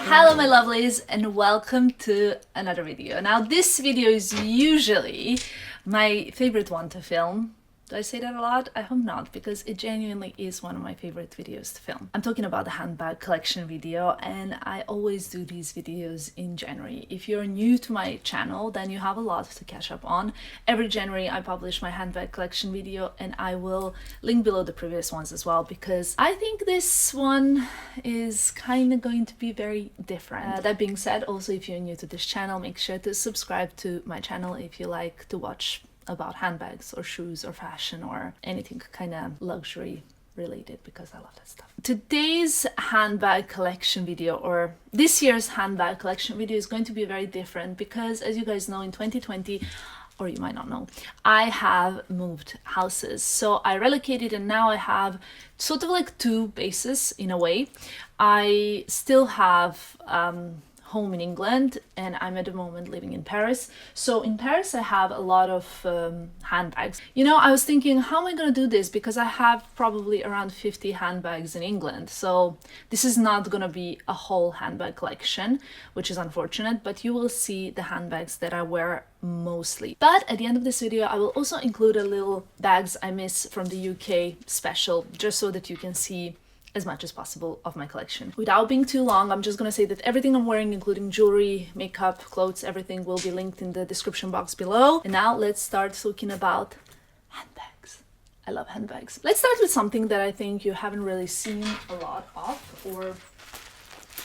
Hello my lovelies and welcome to another video. Now this video is usually my favorite one to film. Do I say that a lot? I hope not, because it genuinely is one of my favorite videos to film. I'm talking about the handbag collection video, and I always do these videos in January. If you're new to my channel, then you have a lot to catch up on. Every January I publish my handbag collection video, and I will link below the previous ones as well, because I think this one is kind of going to be very different. That being said, also if you're new to this channel, make sure to subscribe to my channel if you like to watch about handbags or shoes or fashion or anything kind of luxury related, because I love that stuff. Today's handbag collection video, or this year's handbag collection video, is going to be very different because, as you guys know, in 2020, or you might not know, I have moved houses. So I relocated and now I have sort of like two bases in a way. I still have home in England, and I'm at the moment living in Paris. So in Paris I have a lot of handbags. You know, I was thinking, how am I gonna do this, because I have probably around 50 handbags in England, so this is not gonna be a whole handbag collection, which is unfortunate, but you will see the handbags that I wear mostly. But at the end of this video I will also include a little bags I miss from the UK special, just so that you can see as much as possible of my collection. Without being too long, I'm just gonna say that everything I'm wearing, including jewelry, makeup, clothes, everything will be linked in the description box below. And now let's start talking about handbags. I love handbags. Let's start with something that I think you haven't really seen a lot of, or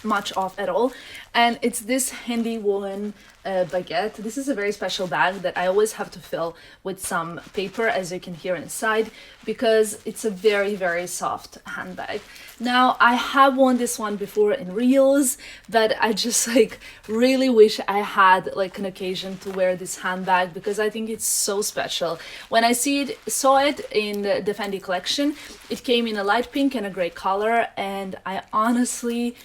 much of at all, and it's this handy woman baguette. This is a very special bag that I always have to fill with some paper, as you can hear inside, because it's a very, very soft handbag. Now, I have worn this one before in reels, but I just like really wish I had like an occasion to wear this handbag, because I think it's so special. When I saw it in the Fendi collection, it came in a light pink and a gray color, and I honestly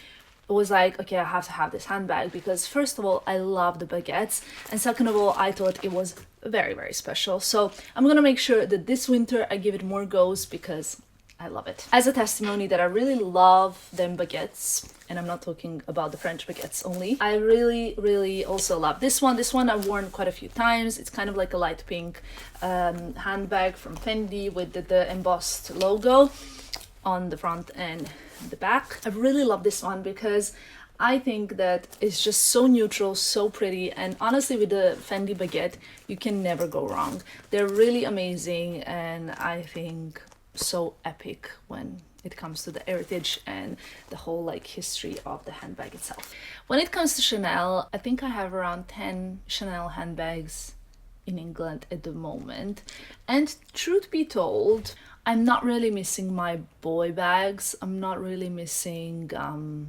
was like, okay, I have to have this handbag, because first of all, I love the baguettes, and second of all, I thought it was very, very special. So I'm gonna make sure that this winter I give it more goes, because I love it. As a testimony that I really love them baguettes, and I'm not talking about the French baguettes only, I really, really also love this one. This one I've worn quite a few times. It's kind of like a light pink handbag from Fendi with the embossed logo on the front and the back. I really love this one because I think that it's just so neutral, so pretty, and honestly with the Fendi baguette you can never go wrong. They're really amazing, and I think so epic when it comes to the heritage and the whole like history of the handbag itself. When it comes to Chanel, I think I have around 10 Chanel handbags in England at the moment, and truth be told, I'm not really missing my boy bags. I'm not really missing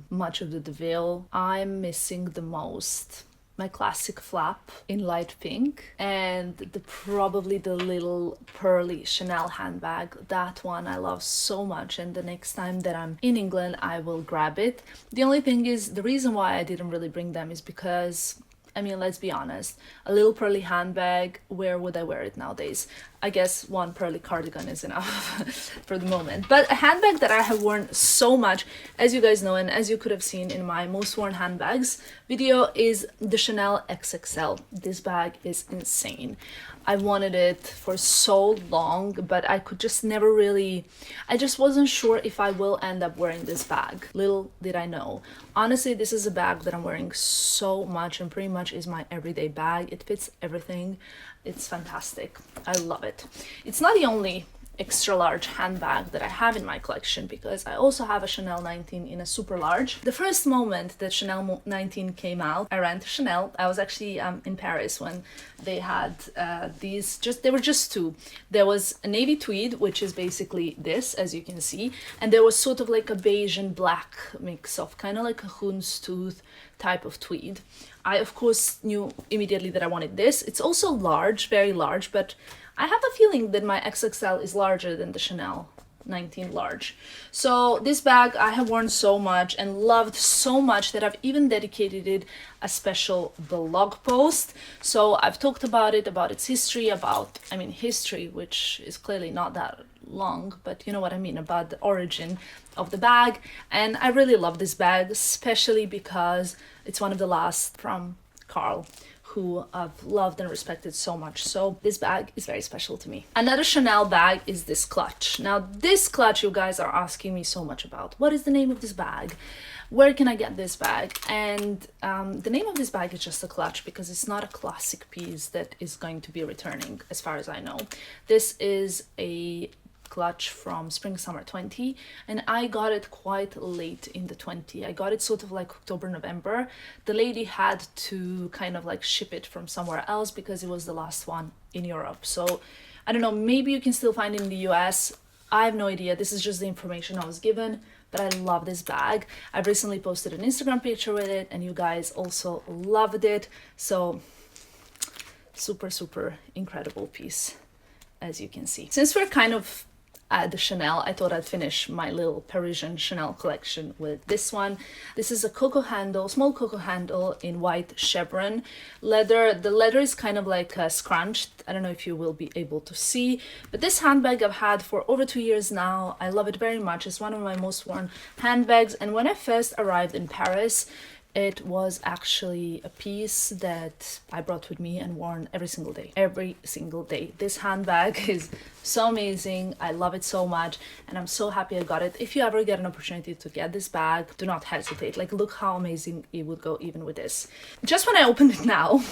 much of the DeVille. I'm missing the most my classic flap in light pink, and probably the little pearly Chanel handbag. That one I love so much, and the next time that I'm in England I will grab it. The only thing is, the reason why I didn't really bring them is because, I mean, let's be honest, a little pearly handbag, where would I wear it nowadays? I guess one pearly cardigan is enough for the moment. But a handbag that I have worn so much, as you guys know, and as you could have seen in my most worn handbags video, is the Chanel XXL. This bag is insane. I wanted it for so long, but I could just never really, I just wasn't sure if I will end up wearing this bag. Little did I know. Honestly, this is a bag that I'm wearing so much, and pretty much is my everyday bag. It fits everything. It's fantastic. I love it. It's not the only extra large handbag that I have in my collection, because I also have a Chanel 19 in a super large. The first moment that Chanel 19 came out, I ran to Chanel. I was actually in Paris when they had there were just two. There was a navy tweed, which is basically this, as you can see, and there was sort of like a beige and black mix of kind of like a houndstooth type of tweed. I of course knew immediately that I wanted this. It's also large, very large, but I have a feeling that my XXL is larger than the Chanel 19 large. So this bag I have worn so much and loved so much that I've even dedicated it a special blog post. So I've talked about it, about its history, history, which is clearly not that long, but you know what I mean about the origin of the bag. And I really love this bag, especially because it's one of the last from Carl, who I've loved and respected so much. So this bag is very special to me. Another Chanel bag is this clutch. Now this clutch you guys are asking me so much about. What is the name of this bag? Where can I get this bag? And the name of this bag is just a clutch, because it's not a classic piece that is going to be returning as far as I know. This is a clutch from spring summer 20, and I got it quite late in the 20. I got it sort of like October, November. The lady had to kind of like ship it from somewhere else because it was the last one in Europe. So I don't know, maybe you can still find it in the US. I have no idea. This is just the information I was given, but I love this bag. I've recently posted an Instagram picture with it and you guys also loved it. So super, super incredible piece, as you can see. Since we're kind of at the Chanel, I thought I'd finish my little Parisian Chanel collection with this one. This is a cocoa handle, small cocoa handle in white chevron leather. The leather is kind of like scrunched. I don't know if you will be able to see, but this handbag I've had for over 2 years now. I love it very much. It's one of my most worn handbags. And when I first arrived in Paris, it was actually a piece that I brought with me and worn every single day. Every single day. This handbag is so amazing. I love it so much and I'm so happy I got it. If you ever get an opportunity to get this bag, do not hesitate. Like, look how amazing it would go even with this. Just when I opened it now,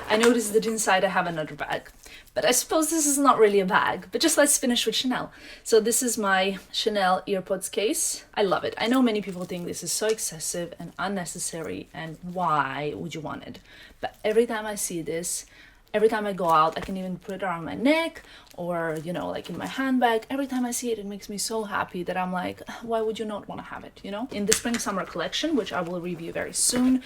I noticed that inside I have another bag. But I suppose this is not really a bag, but just let's finish with Chanel. So this is my Chanel earpods case. I love it. I know many people think this is so excessive and unnecessary and why would you want it? But every time I see this, every time I go out, I can even put it around my neck or, you know, like in my handbag. Every time I see it, it makes me so happy that I'm like, why would you not want to have it, you know? In the spring summer collection, which I will review very soon,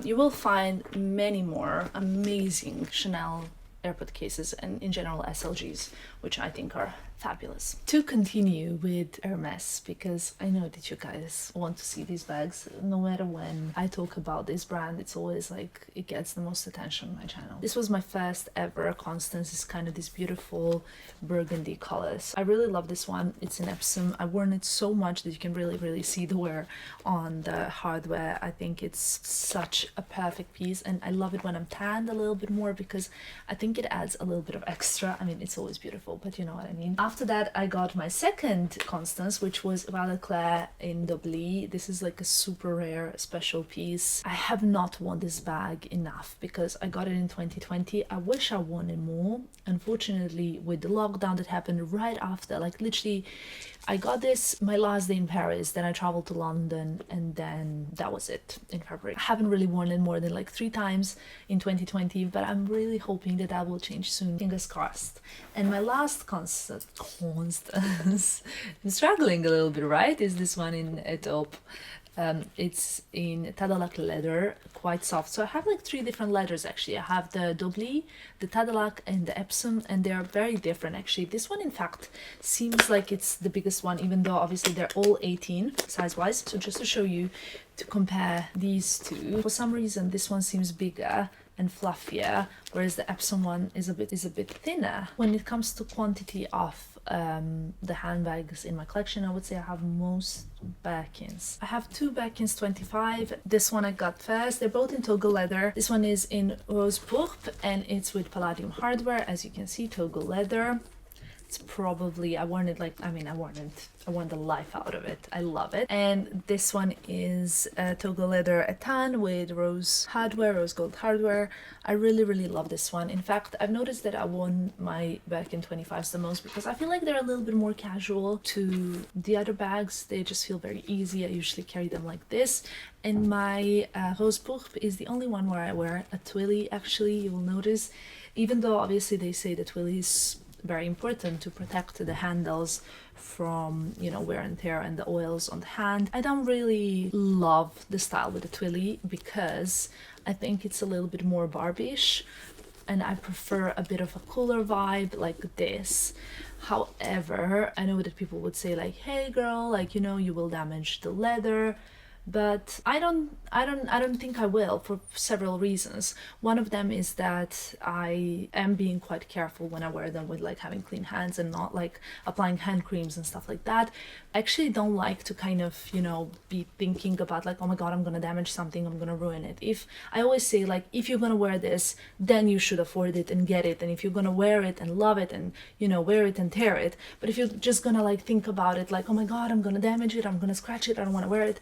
you will find many more amazing Chanel AirPod cases and in general SLGs, which I think are fabulous. To continue with Hermes, because I know that you guys want to see these bags. No matter when I talk about this brand, it's always like it gets the most attention on my channel. This was my first ever Constance. It's kind of these beautiful burgundy colors. I really love this one. It's in Epsom. I've worn it so much that you can really see the wear on the hardware. I think it's such a perfect piece and I love it when I'm tanned a little bit more because I think it adds a little bit of extra. I mean, it's always beautiful, but you know what I mean. After that, I got my second Constance, which was Val Claire in Dobly. This is like a super rare special piece. I have not worn this bag enough because I got it in 2020. I wish I worn it more. Unfortunately, with the lockdown that happened right after, like literally, I got this my last day in Paris, then I traveled to London, and then that was it in February. I haven't really worn it more than like 3 times in 2020, but I'm really hoping that that will change soon. Fingers crossed. And my last Constance, I'm struggling a little bit, right? Is this one in a taupe. It's in Tadalac leather, quite soft. So I have like 3 different leathers actually. I have the Dobly, the Tadalac and the Epsom, and they are very different actually. This one in fact seems like it's the biggest one, even though obviously they're all 18 size wise. So just to show you, to compare these two, for some reason this one seems bigger and fluffier, whereas the Epsom one is a bit thinner. When it comes to quantity of the handbags in my collection, I would say I have most Birkins. I have 2 Birkins 25. This one I got first. They're both in Togo leather. This one is in rose pourpre and it's with palladium hardware. As you can see, Togo leather. It's probably, I worn the life out of it. I love it. And this one is Togo leather etan with rose gold hardware. I really love this one. In fact, I've noticed that I worn my Birkin 25s the most because I feel like they're a little bit more casual to the other bags. They just feel very easy. I usually carry them like this. And my rose pourpre is the only one where I wear a twilly. Actually, you will notice, even though obviously they say the twilly is very important to protect the handles from, you know, wear and tear and the oils on the hand. I don't really love the style with the twilly because I think it's a little bit more Barbie-ish and I prefer a bit of a cooler vibe like this. However, I know that people would say like, hey girl, like, you know, you will damage the leather. but I don't think I will, for several reasons. One of them is that I am being quite careful when I wear them, with like having clean hands and not like applying hand creams and stuff like that. I actually don't like to kind of, you know, be thinking about like, oh my god, I'm gonna damage something, I'm gonna ruin it. If I always say, like, if you're gonna wear this, then you should afford it and get it, and if you're gonna wear it and love it and, you know, wear it and tear it. But if you're just gonna like think about it like, oh my god, I'm gonna damage it, I'm gonna scratch it, I don't want to wear it,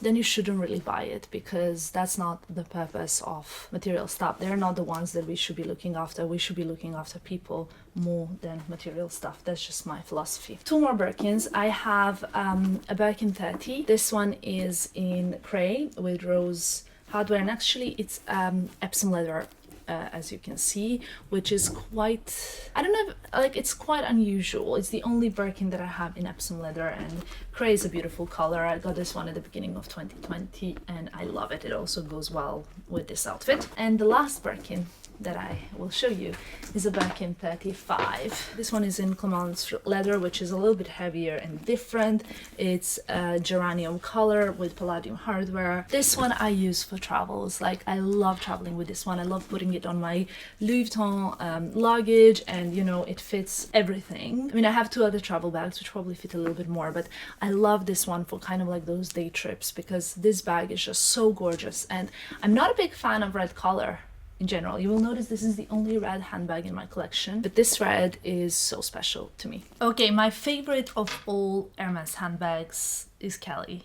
then you shouldn't really buy it, because that's not the purpose of material stuff. They're not the ones that we should be looking after. We should be looking after people more than material stuff. That's just my philosophy. Two more Birkins. I have a Birkin 30. This one is in cray with rose hardware, and actually it's Epsom leather, as you can see, which is quite, I don't know if, like, it's quite unusual. It's the only Birkin that I have in Epsom leather, and cray is a beautiful color. I got this one at the beginning of 2020 and I love it. It also goes well with this outfit. And the last Birkin that I will show you is a Birkin 35. This one is in Clemence leather, which is a little bit heavier and different. It's a geranium color with palladium hardware. This one I use for travels. Like, I love traveling with this one. I love putting it on my Louis Vuitton luggage, and you know, it fits everything. I mean, I have two other travel bags which probably fit a little bit more, but I love this one for kind of like those day trips, because this bag is just so gorgeous. And I'm not a big fan of red color in general. You will notice this is the only red handbag in my collection, but this red is so special to me. Okay, my favorite of all Hermes handbags is Kelly,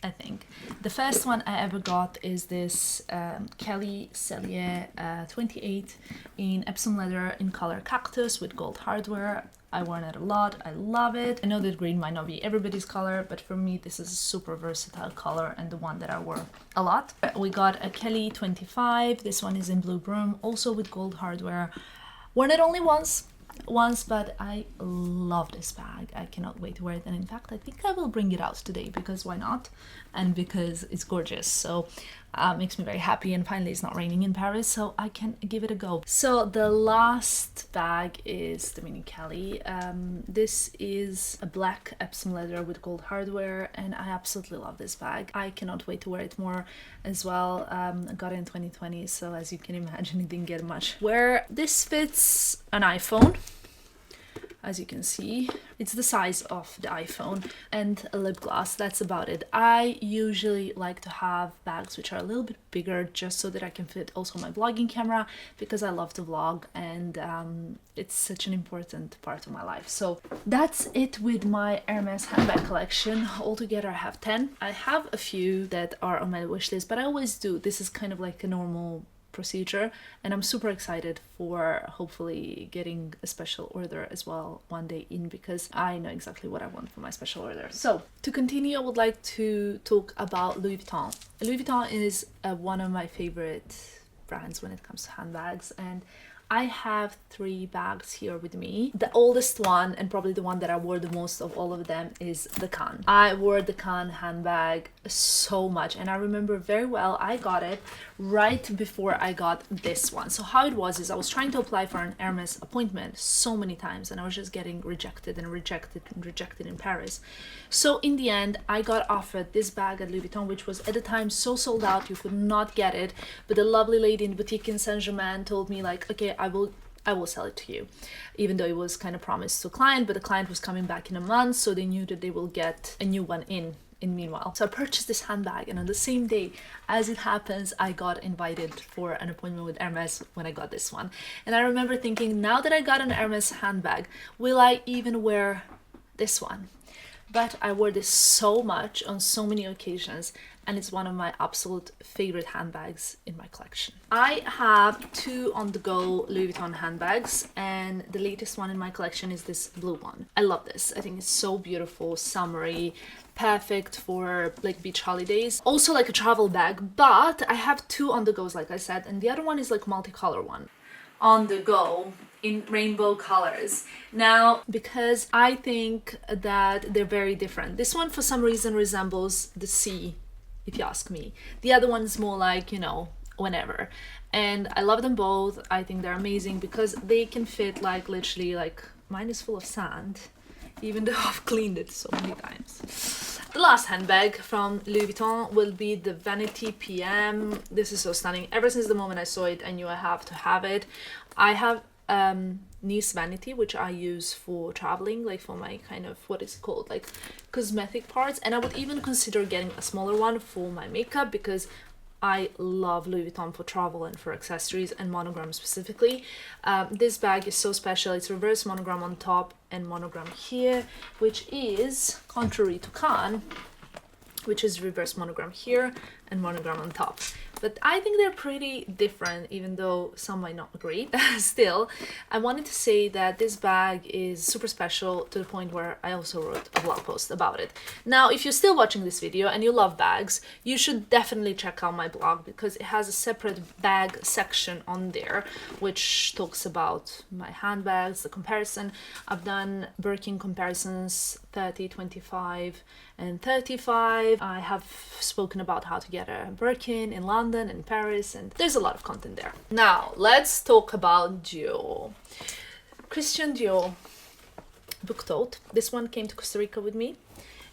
I think. The first one I ever got is this Kelly Cellier 28 in Epsom leather in color cactus with gold hardware. I worn it a lot. I love it. I know that green might not be everybody's color, but for me this is a super versatile color and the one that I wore a lot. We got a Kelly 25. This one is in blue broom, also with gold hardware. Worn it only once, but I love this bag. I cannot wait to wear it, and in fact I think I will bring it out today, because why not, and because it's gorgeous. So makes me very happy, and finally it's not raining in Paris, so I can give it a go. So the last bag is the Mini Kelly. This is a black Epsom leather with gold hardware, and I absolutely love this bag. I cannot wait to wear it more as well. I got it in 2020, so as you can imagine, it didn't get much wear. This fits an iPhone, as you can see. It's the size of the iPhone, and a lip gloss. That's about it. I usually like to have bags which are a little bit bigger, just so that I can fit also my vlogging camera, because I love to vlog, and it's such an important part of my life. So that's it with my Hermes handbag collection. Altogether I have 10. I have a few that are on my wish list, but I always do. This is kind of like a normal procedure, and I'm super excited for hopefully getting a special order as well one day in, because I know exactly what I want for my special order. So to continue, I would like to talk about Louis Vuitton. Louis Vuitton is one of my favorite brands when it comes to handbags, and I have 3 bags here with me. The oldest one, and probably the one that I wore the most of all of them, is the Cannes. I wore the Cannes handbag so much, and I remember very well I got it right before I got this one. So how it was is I was trying to apply for an Hermes appointment so many times, and I was just getting rejected and rejected and rejected in Paris. So in the end, I got offered this bag at Louis Vuitton, which was at the time so sold out, you could not get it. But the lovely lady in the boutique in Saint-Germain told me, like, okay, I will sell it to you, even though it was kind of promised to a client, but the client was coming back in a month, so they knew that they will get a new one in meanwhile. So I purchased this handbag, and on the same day, as it happens, I got invited for an appointment with Hermes when I got this one. And I remember thinking, now that I got an Hermes handbag, will I even wear this one? But I wore this so much on so many occasions, and it's one of my absolute favorite handbags in my collection. I have 2 on-the-go Louis Vuitton handbags, and the latest one in my collection is this blue one. I love this. I think it's so beautiful, summery, perfect for like beach holidays. Also like a travel bag, but I have 2 on-the-goes, like I said, and the other one is like multicolor one. On the go in rainbow colors. Now, because I think that they're very different. This one for some reason resembles the sea, if you ask me. The other one is more like, you know, whenever. And I love them both. I think they're amazing because they can fit like literally, like mine is full of sand, even though I've cleaned it so many times. The last handbag from Louis Vuitton will be the Vanity PM. This is so stunning. Ever since the moment I saw it, I knew I have to have it. I have Nice Vanity, which I use for traveling, like for my kind of, what is it called, like cosmetic parts, and I would even consider getting a smaller one for my makeup because I love Louis Vuitton for travel and for accessories and monogram specifically. This bag is so special. It's reverse monogram on top and monogram here, which is contrary to Cannes, which is reverse monogram here and monogram on top. But I think they're pretty different, even though some might not agree. Still, I wanted to say that this bag is super special to the point where I also wrote a blog post about it. Now, if you're still watching this video and you love bags, you should definitely check out my blog because it has a separate bag section on there, which talks about my handbags, the comparison. I've done Birkin comparisons, 30, 25, and 35. I have spoken about how to get a Birkin in London and Paris, and there's a lot of content there. Now let's talk about Dior. Christian Dior book tote. This one came to Costa Rica with me.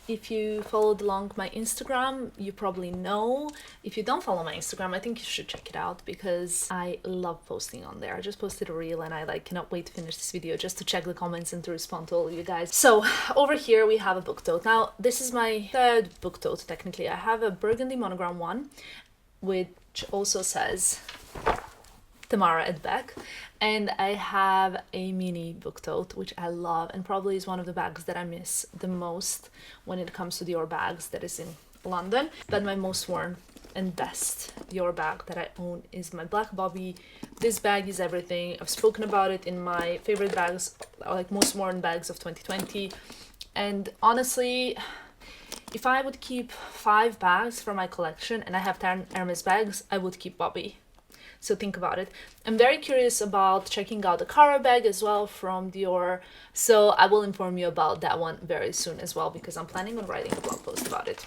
If you followed along my Instagram, you probably know. If you don't follow my Instagram, I think you should check it out because I love posting on there. I just posted a reel and I cannot wait to finish this video just to check the comments and to respond to all of you guys. So over here we have a book tote. Now this is my third book tote technically. I have a burgundy monogram one, which also says Tamara at back, and I have a mini book tote which I love and probably is one of the bags that I miss the most when it comes to Dior bags that is in London. But my most worn and best Dior bag that I own is my black Bobby. This bag is everything. I've spoken about it in my favorite bags, like most worn bags of 2020, and honestly, if I would keep 5 bags from my collection and I have 10 Hermes bags, I would keep Bobby. So think about it. I'm very curious about checking out the Cara bag as well from Dior. So I will inform you about that one very soon as well because I'm planning on writing a blog post about it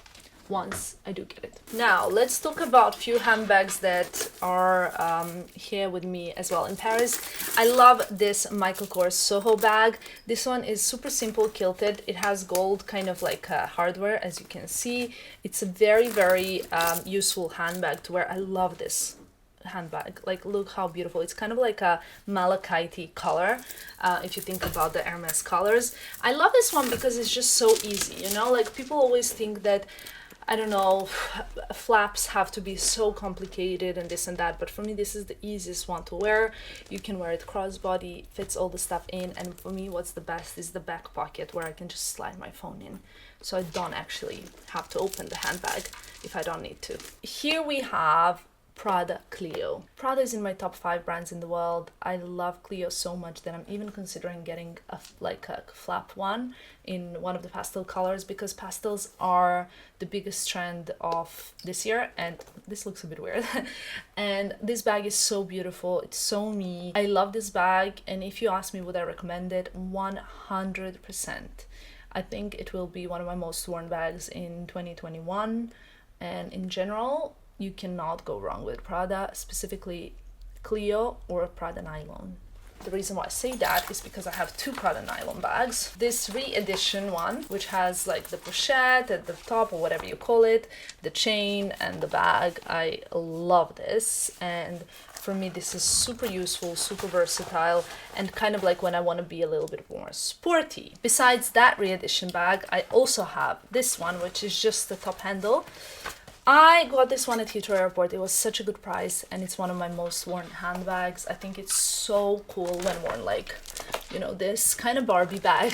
once I do get it. Now let's talk about a few handbags that are here with me as well in Paris. I love this Michael Kors Soho bag. This one is super simple, kilted. It has gold kind of like hardware, as you can see. It's a very, very useful handbag to wear. I love this handbag. Like, look how beautiful. It's kind of like a malachite color if you think about the Hermes colors. I love this one because it's just so easy, you know, like people always think that, I don't know, flaps have to be so complicated and this and that, but for me this is the easiest one to wear. You can wear it crossbody, fits all the stuff in, and for me what's the best is the back pocket where I can just slide my phone in, so I don't actually have to open the handbag if I don't need to. Here we have Prada Clio. Prada is in my top 5 brands in the world. I love Clio so much that I'm even considering getting a flap one in one of the pastel colors because pastels are the biggest trend of this year, and this looks a bit weird. And this bag is so beautiful. It's so me. I love this bag, and if you ask me would I recommend it, 100%. I think it will be one of my most worn bags in 2021, and in general you cannot go wrong with Prada, specifically Clio or Prada Nylon. The reason why I say that is because I have 2 Prada Nylon bags. This re-edition one, which has like the pochette at the top or whatever you call it, the chain and the bag. I love this, and for me this is super useful, super versatile, and kind of like when I want to be a little bit more sporty. Besides that re-edition bag, I also have this one, which is just the top handle. I got this one at Heathrow Airport. It was such a good price, and it's one of my most worn handbags. I think it's so cool when worn like, you know, this kind of Barbie bag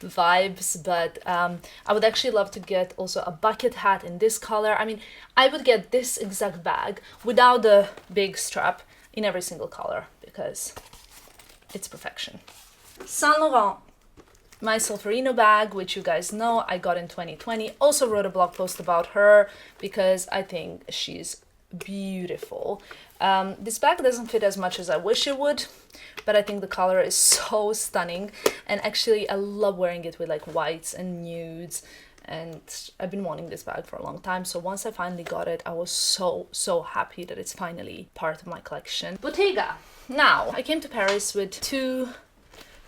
vibes, but I would actually love to get also a bucket hat in this color. I mean, I would get this exact bag without the big strap in every single color because it's perfection. Saint Laurent. My Solferino bag, which you guys know I got in 2020. Also wrote a blog post about her because I think she's beautiful. This bag doesn't fit as much as I wish it would, but I think the color is so stunning, and actually I love wearing it with like whites and nudes, and I've been wanting this bag for a long time, so once I finally got it, I was so happy that it's finally part of my collection. Bottega. Now, I came to Paris with 2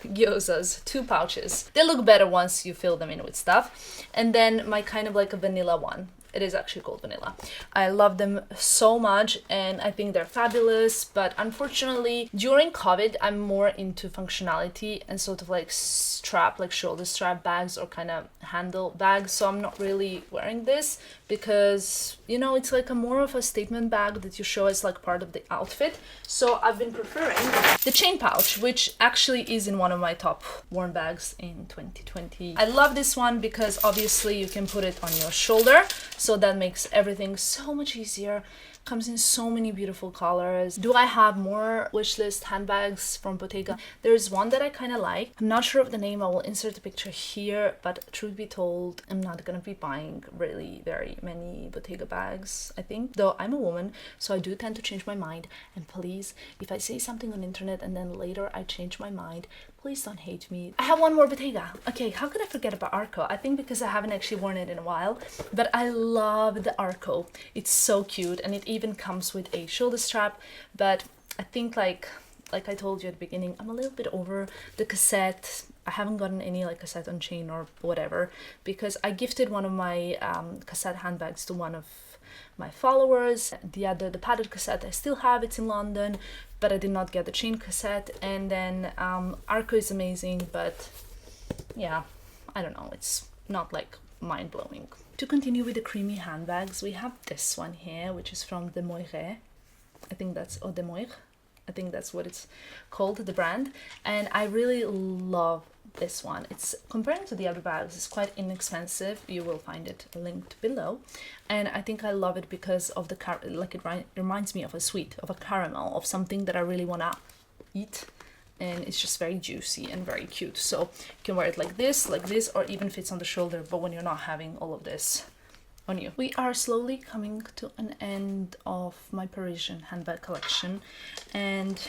gyozas, 2 pouches. They look better once you fill them in with stuff. And then my kind of like a vanilla one. It is actually called vanilla. I love them so much and I think they're fabulous, but unfortunately during COVID I'm more into functionality and sort of like strap, like shoulder strap bags or kind of handle bags, so I'm not really wearing this because, you know, it's like a more of a statement bag that you show as like part of the outfit. So I've been preferring the chain pouch, which actually is in one of my top worn bags in 2020. I love this one because obviously you can put it on your shoulder, so that makes everything so much easier. Comes in so many beautiful colors. Do I have more wishlist handbags from Bottega? There's one that I kind of like. I'm not sure of the name. I will insert a picture here, but truth be told, I'm not gonna be buying really very many Bottega bags, I think. Though I'm a woman, so I do tend to change my mind. And please, if I say something on the internet and then later I change my mind, please don't hate me. I have one more Bottega. Okay, how could I forget about Arco? I think because I haven't actually worn it in a while, but I love the Arco. It's so cute and it even comes with a shoulder strap, but I think like I told you at the beginning, I'm a little bit over the cassette. I haven't gotten any like cassette on chain or whatever because I gifted one of my cassette handbags to one of my followers. The padded cassette I still have, it's in London, but I did not get the chain cassette. And then Arco is amazing, but yeah, I don't know, it's not like mind-blowing. To continue with the creamy handbags, we have this one here, which is from De Moire. I think that's, or De Moire, I think that's what it's called, the brand. And I really love this one. It's, comparing to the other bags, it's quite inexpensive. You will find it linked below. And I think I love it because of the, like it reminds me of a sweet, of a caramel, of something that I really want to eat. And it's just very juicy and very cute. So you can wear it like this, or even fits on the shoulder, but when you're not having all of this on you. We are slowly coming to an end of my Parisian handbag collection, and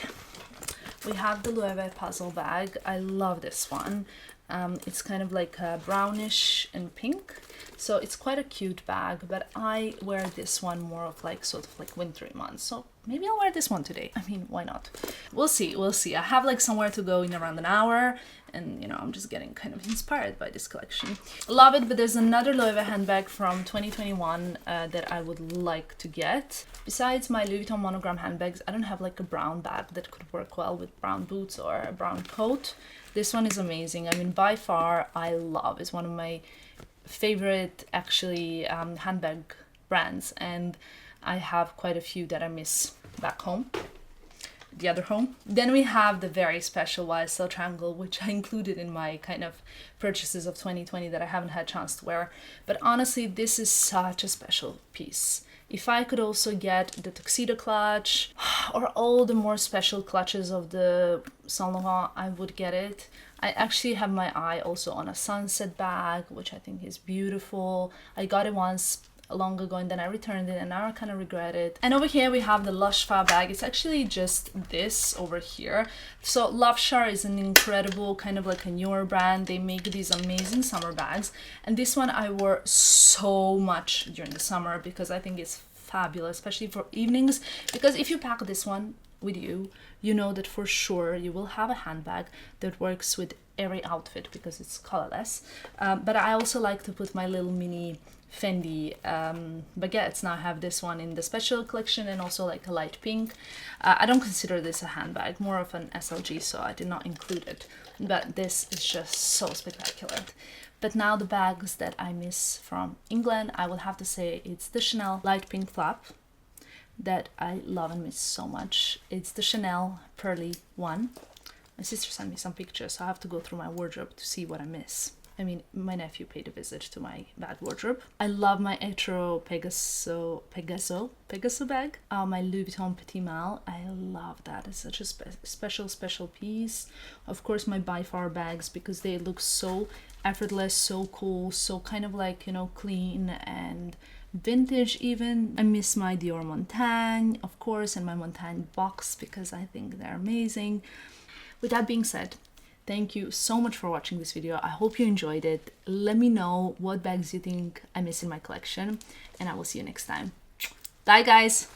we have the Loewe puzzle bag. I love this one. It's kind of like a brownish and pink, so it's quite a cute bag, but I wear this one more of like sort of like wintry months, so maybe I'll wear this one today. I mean, why not? We'll see. I have like somewhere to go in around an hour, and you know, I'm just getting kind of inspired by this collection. Love it, but there's another Loewe handbag from 2021 that I would like to get. Besides my Louis Vuitton monogram handbags, I don't have like a brown bag that could work well with brown boots or a brown coat. This one is amazing. I mean, by far, I love. It's one of my favorite actually handbag brands, and I have quite a few that I miss back home, the other home. Then we have the very special YSL triangle, which I included in my kind of purchases of 2020 that I haven't had a chance to wear. But honestly, this is such a special piece. If I could also get the tuxedo clutch or all the more special clutches of the Saint Laurent, I would get it. I actually have my eye also on a sunset bag, which I think is beautiful. I got it once long ago and then I returned it, and now I kind of regret it. And over here we have the Lush Fa bag. It's actually just this over here. So Lushar is an incredible kind of like a newer brand. They make these amazing summer bags, and this one I wore so much during the summer because I think it's fabulous, especially for evenings, because if you pack this one with you, you know that for sure you will have a handbag that works with every outfit because it's colorless. But I also like to put my little mini Fendi baguettes. Now I have this one in the special collection and also like a light pink. I don't consider this a handbag, more of an SLG, so I did not include it, but this is just so spectacular. But now the bags that I miss from England, I will have to say it's the Chanel light pink flap that I love and miss so much. It's the Chanel pearly one. My sister sent me some pictures, so I have to go through my wardrobe to see what I miss. I mean, my nephew paid a visit to my bag wardrobe. I love my Etro Pegaso bag. My Louis Vuitton Petit Mal. I love that. It's such a special piece. Of course, my By Far bags, because they look so effortless, so cool, so kind of like, you know, clean and vintage even. I miss my Dior Montaigne, of course, and my Montaigne box because I think they're amazing. With that being said, thank you so much for watching this video. I hope you enjoyed it. Let me know what bags you think I miss in my collection, and I will see you next time. Bye guys!